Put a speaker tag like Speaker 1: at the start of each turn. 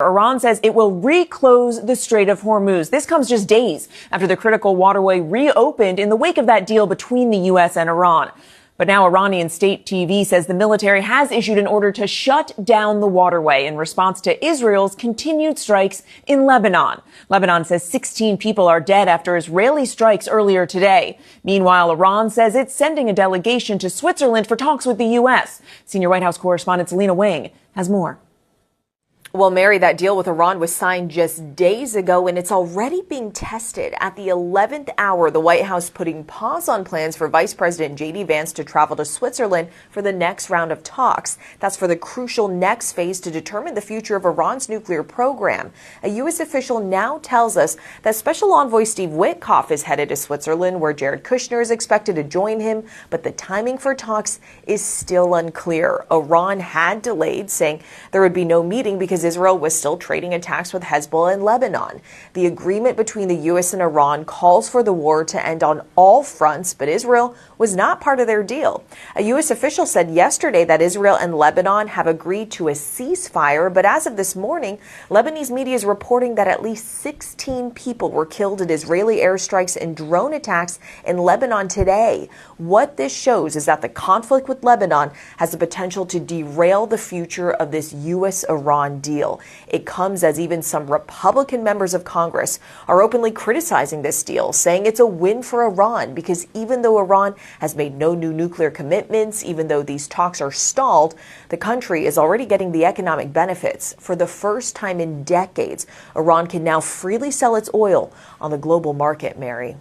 Speaker 1: Iran says it will reclose the Strait of Hormuz. This comes just days after the critical waterway reopened in the wake of that deal between the U.S. and Iran. But now Iranian state TV says the military has issued an order to shut down the waterway in response to Israel's continued strikes in Lebanon. Lebanon says 16 people are dead after Israeli strikes earlier today. Meanwhile, Iran says it's sending a delegation to Switzerland for talks with the U.S. Senior White House correspondent Selena Wang has more.
Speaker 2: Well, Mary, that deal with Iran was signed just days ago, and it's already being tested. At the 11th hour, the White House putting pause on plans for Vice President J.D. Vance to travel to Switzerland for the next round of talks. That's for the crucial next phase to determine the future of Iran's nuclear program. A U.S. official now tells us that Special Envoy Steve Witkoff is headed to Switzerland, where Jared Kushner is expected to join him, but the timing for talks is still unclear. Iran had delayed, saying there would be no meeting because Israel was still trading attacks with Hezbollah in Lebanon. The agreement between the U.S. and Iran calls for the war to end on all fronts, but Israel was not part of their deal. A U.S. official said yesterday that Israel and Lebanon have agreed to a ceasefire, but as of this morning, Lebanese media is reporting that at least 16 people were killed in Israeli airstrikes and drone attacks in Lebanon today. What this shows is that the conflict with Lebanon has the potential to derail the future of this U.S.-Iran deal. It comes as even some Republican members of Congress are openly criticizing this deal, saying it's a win for Iran because even though Iran has made no new nuclear commitments, even though these talks are stalled, the country is already getting the economic benefits. For the first time in decades, Iran can now freely sell its oil on the global market, Mary.